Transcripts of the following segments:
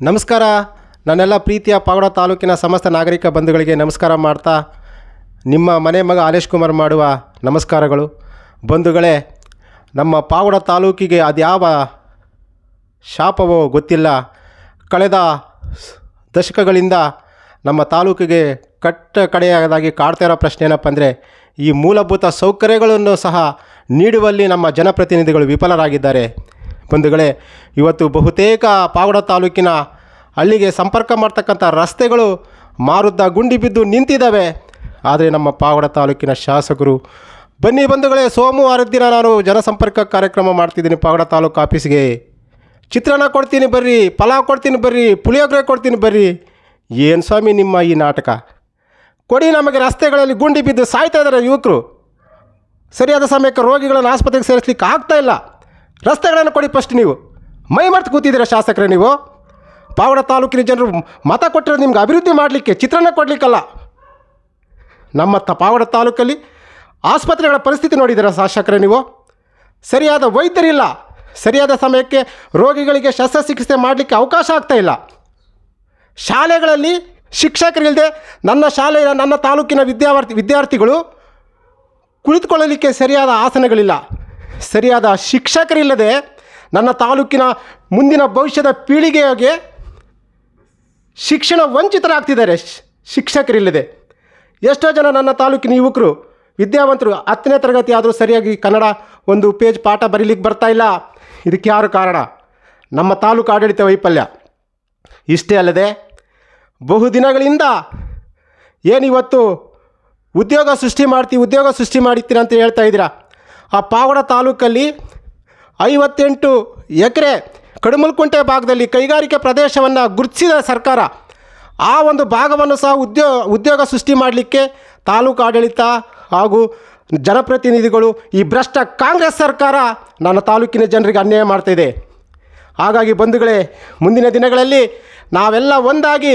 ನಮಸ್ಕಾರ. ನನ್ನೆಲ್ಲ ಪ್ರೀತಿಯ ಪಾವಗಡ ತಾಲೂಕಿನ ಸಮಸ್ತ ನಾಗರಿಕ ಬಂಧುಗಳಿಗೆ ನಮಸ್ಕಾರ ಮಾಡ್ತಾ, ನಿಮ್ಮ ಮನೆ ಮಗ ಆಲೇಶ್ ಕುಮಾರ್ ಮಾಡುವ ನಮಸ್ಕಾರಗಳು. ಬಂಧುಗಳೇ, ನಮ್ಮ ಪಾವಗಡ ತಾಲೂಕಿಗೆ ಅದ್ಯಾವ ಶಾಪವೋ ಗೊತ್ತಿಲ್ಲ, ಕಳೆದ ದಶಕಗಳಿಂದ ನಮ್ಮ ತಾಲೂಕಿಗೆ ಕಡೆಯದಾಗಿ ಕಾಡ್ತಾ ಇರೋ ಪ್ರಶ್ನೆ ಏನಪ್ಪ ಅಂದರೆ, ಈ ಮೂಲಭೂತ ಸೌಕರ್ಯಗಳನ್ನು ಸಹ ನೀಡುವಲ್ಲಿ ನಮ್ಮ ಜನಪ್ರತಿನಿಧಿಗಳು ವಿಫಲರಾಗಿದ್ದಾರೆ. ಬಂಧುಗಳೇ, ಇವತ್ತು ಬಹುತೇಕ ಪಾವಗಡ ತಾಲೂಕಿನ ಹಳ್ಳಿಗೆ ಸಂಪರ್ಕ ಮಾಡ್ತಕ್ಕಂಥ ರಸ್ತೆಗಳು ಮಾರುದ್ದ ಗುಂಡಿ ಬಿದ್ದು ನಿಂತಿದ್ದಾವೆ. ಆದರೆ ನಮ್ಮ ಪಾವಗಡ ತಾಲೂಕಿನ ಶಾಸಕರು, ಬನ್ನಿ ಬಂಧುಗಳೇ, ಸೋಮವಾರದ ದಿನ ನಾನು ಜನಸಂಪರ್ಕ ಕಾರ್ಯಕ್ರಮ ಮಾಡ್ತಿದ್ದೀನಿ ಪಾವಗಡ ತಾಲೂಕು ಆಫೀಸ್ಗೆ. ಚಿತ್ರಾನ್ನ ಕೊಡ್ತೀನಿ ಬರ್ರಿ, ಪಲಾವ್ ಕೊಡ್ತೀನಿ ಬರ್ರಿ, ಪುಳಿಯೋಗರೆ ಕೊಡ್ತೀನಿ ಬರ್ರಿ. ಏನು ಸ್ವಾಮಿ ನಿಮ್ಮ ಈ ನಾಟಕ? ಕೊಡಿ ನಮಗೆ. ರಸ್ತೆಗಳಲ್ಲಿ ಗುಂಡಿ ಬಿದ್ದು ಸಾಯ್ತಾ ಇದ್ದಾರೆ ಯುವಕರು. ಸರಿಯಾದ ಸಮಯಕ್ಕೆ ರೋಗಿಗಳನ್ನು ಆಸ್ಪತ್ರೆಗೆ ಸೇರಿಸ್ಲಿಕ್ಕೆ ಆಗ್ತಾಯಿಲ್ಲ. ರಸ್ತೆಗಳನ್ನು ಕೊಡಿ ಫಸ್ಟ್. ನೀವು ಮೈ ಮರ್ತು ಕೂತಿದ್ದೀರಾ ಶಾಸಕರೇ. ನೀವು ಪಾವಗಡ ತಾಲೂಕಿನ ಜನರು ಮತ ಕೊಟ್ಟಿರೋದು ನಿಮ್ಗೆ ಅಭಿವೃದ್ಧಿ ಮಾಡಲಿಕ್ಕೆ, ಚಿತ್ರಾನ್ನ ಕೊಡಲಿಕ್ಕಲ್ಲ. ನಮ್ಮ ಪಾವಗಡ ತಾಲೂಕಲ್ಲಿ ಆಸ್ಪತ್ರೆಗಳ ಪರಿಸ್ಥಿತಿ ನೋಡಿದ್ದೀರಾ ಶಾಸಕರೇ ನೀವು? ಸರಿಯಾದ ವೈದ್ಯರಿಲ್ಲ, ಸರಿಯಾದ ಸಮಯಕ್ಕೆ ರೋಗಿಗಳಿಗೆ ಶಸ್ತ್ರಚಿಕಿತ್ಸೆ ಮಾಡಲಿಕ್ಕೆ ಅವಕಾಶ ಆಗ್ತಾಯಿಲ್ಲ. ಶಾಲೆಗಳಲ್ಲಿ ಶಿಕ್ಷಕರಿಲ್ಲದೆ, ನನ್ನ ತಾಲೂಕಿನ ವಿದ್ಯಾರ್ಥಿಗಳು ಕುಳಿತುಕೊಳ್ಳಲಿಕ್ಕೆ ಸರಿಯಾದ ಆಸನಗಳಿಲ್ಲ, ಸರಿಯಾದ ಶಿಕ್ಷಕರಿಲ್ಲದೆ ನನ್ನ ತಾಲೂಕಿನ ಮುಂದಿನ ಭವಿಷ್ಯದ ಪೀಳಿಗೆಗೆ ಶಿಕ್ಷಣ ವಂಚಿತರಾಗ್ತಿದ್ದಾರೆ. ಶಿಕ್ಷಕರಿಲ್ಲದೆ ಎಷ್ಟೋ ಜನ ನನ್ನ ತಾಲೂಕಿನ ಯುವಕರು ವಿದ್ಯಾವಂತರು 10ನೇ ತರಗತಿ ಆದರೂ ಸರಿಯಾಗಿ ಕನ್ನಡ ಒಂದು ಪೇಜ್ ಪಾಠ ಬರೀಲಿಕ್ಕೆ ಬರ್ತಾಯಿಲ್ಲ. ಇದಕ್ಕೆ ಯಾರು ಕಾರಣ? ನಮ್ಮ ತಾಲೂಕು ಆಡಳಿತ ವೈಫಲ್ಯ. ಇಷ್ಟೇ ಅಲ್ಲದೆ ಬಹುದಿನಗಳಿಂದ ಏನಿವತ್ತು ಉದ್ಯೋಗ ಸೃಷ್ಟಿ ಮಾಡ್ತೀರ ಅಂತ ಹೇಳ್ತಾ ಇದ್ದೀರಾ. ಆ ಪಾವಗಡ ತಾಲೂಕಲ್ಲಿ 58 ಎಕರೆ ಕಡಮಲ್ಕುಂಟೆ ಭಾಗದಲ್ಲಿ ಕೈಗಾರಿಕೆ ಪ್ರದೇಶವನ್ನು ಗುರುತಿಸಿದ ಸರ್ಕಾರ. ಆ ಒಂದು ಭಾಗವನ್ನು ಸಹ ಉದ್ಯೋಗ ಸೃಷ್ಟಿ ಮಾಡಲಿಕ್ಕೆ ತಾಲೂಕು ಆಡಳಿತ ಹಾಗೂ ಜನಪ್ರತಿನಿಧಿಗಳು, ಈ ಭ್ರಷ್ಟ ಕಾಂಗ್ರೆಸ್ ಸರ್ಕಾರ ನನ್ನ ತಾಲೂಕಿನ ಜನರಿಗೆ ಅನ್ಯಾಯ ಮಾಡ್ತಾಯಿದೆ. ಹಾಗಾಗಿ ಬಂಧುಗಳೇ, ಮುಂದಿನ ದಿನಗಳಲ್ಲಿ ನಾವೆಲ್ಲ ಒಂದಾಗಿ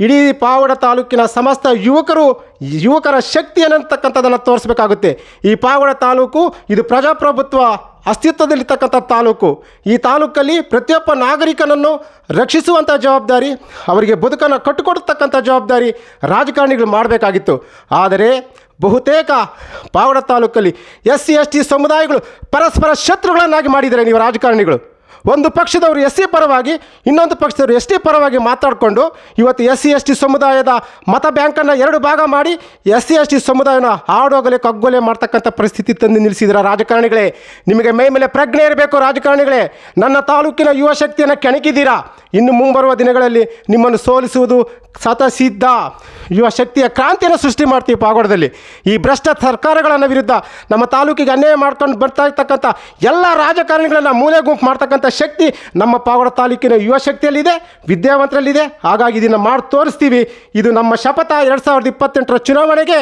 ಇಡೀ ಪಾವಗಡ ತಾಲೂಕಿನ ಸಮಸ್ತ ಯುವಕರ ಶಕ್ತಿ ಅನ್ನತಕ್ಕಂಥದ್ದನ್ನು ತೋರಿಸಬೇಕಾಗುತ್ತೆ. ಈ ಪಾವಗಡ ತಾಲೂಕು ಇದು ಪ್ರಜಾಪ್ರಭುತ್ವ ಅಸ್ತಿತ್ವದಲ್ಲಿರ್ತಕ್ಕಂಥ ತಾಲೂಕು. ಈ ತಾಲೂಕಲ್ಲಿ ಪ್ರತಿಯೊಬ್ಬ ನಾಗರಿಕನನ್ನು ರಕ್ಷಿಸುವಂಥ ಜವಾಬ್ದಾರಿ, ಅವರಿಗೆ ಬದುಕನ್ನು ಕಟ್ಟಿಕೊಡ್ತಕ್ಕಂಥ ಜವಾಬ್ದಾರಿ ರಾಜಕಾರಣಿಗಳು ಮಾಡಬೇಕಾಗಿತ್ತು. ಆದರೆ ಬಹುತೇಕ ಪಾವಗಡ ತಾಲೂಕಲ್ಲಿ SC/ST ಸಮುದಾಯಗಳು ಪರಸ್ಪರ ಶತ್ರುಗಳನ್ನಾಗಿ ಮಾಡಿದ್ದಾರೆ ನೀವು ರಾಜಕಾರಣಿಗಳು. ಒಂದು ಪಕ್ಷದವರು SC ಪರವಾಗಿ, ಇನ್ನೊಂದು ಪಕ್ಷದವರು ST ಪರವಾಗಿ ಮಾತಾಡಿಕೊಂಡು ಇವತ್ತು SC/ST ಸಮುದಾಯದ ಮತ ಬ್ಯಾಂಕನ್ನು 2 ಭಾಗ ಮಾಡಿ SC/ST ಸಮುದಾಯನ ಹಾಡೋಗಲೆ ಕಗ್ಗೊಲೆ ಮಾಡ್ತಕ್ಕಂಥ ಪರಿಸ್ಥಿತಿ ತಂದು ನಿಲ್ಲಿಸಿದ್ರ ರಾಜಕಾರಣಿಗಳೇ. ನಿಮಗೆ ಮೈ ಮೇಲೆ ಪ್ರಜ್ಞೆ ಇರಬೇಕು ರಾಜಕಾರಣಿಗಳೇ. ನನ್ನ ತಾಲೂಕಿನ ಯುವ ಶಕ್ತಿಯನ್ನು ಕೆಣಕಿದ್ದೀರಾ. ಇನ್ನು ಮುಂಬರುವ ದಿನಗಳಲ್ಲಿ ನಿಮ್ಮನ್ನು ಸೋಲಿಸುವುದು ಸತಸಿದ್ಧ. ಯುವ ಶಕ್ತಿಯ ಕ್ರಾಂತಿಯನ್ನು ಸೃಷ್ಟಿ ಮಾಡ್ತೀವಿ ಪಾವಗಡದಲ್ಲಿ. ಈ ಭ್ರಷ್ಟ ಸರ್ಕಾರಗಳನ್ನು ವಿರುದ್ಧ ನಮ್ಮ ತಾಲೂಕಿಗೆ ಅನ್ಯಾಯ ಮಾಡ್ಕೊಂಡು ಬರ್ತಾ ಇರ್ತಕ್ಕಂಥ ಎಲ್ಲ ರಾಜಕಾರಣಿಗಳನ್ನು ಮೂಲೆ ಗುಂಪು ಮಾಡ್ತಕ್ಕಂಥ ಶಕ್ತಿ ನಮ್ಮ ಪಾವಗಡ ತಾಲೂಕಿನ ಯುವ ಶಕ್ತಿಯಲ್ಲಿದೆ, ವಿದ್ಯಾವಂತರಲ್ಲಿದೆ. ಹಾಗಾಗಿ ಇದನ್ನು ಮಾಡಿ ತೋರಿಸ್ತೀವಿ. ಇದು ನಮ್ಮ ಶಪಥ. 2028ರ ಚುನಾವಣೆಗೆ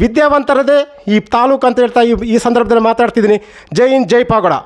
ವಿದ್ಯಾವಂತರದೇ ಈ ತಾಲೂಕು ಅಂತ ಹೇಳ್ತಾ ಈ ಸಂದರ್ಭದಲ್ಲಿ ಮಾತಾಡ್ತಿದ್ದೀನಿ. ಜೈ ಹಿಂದ್, ಜೈ ಪಾವಗಡ.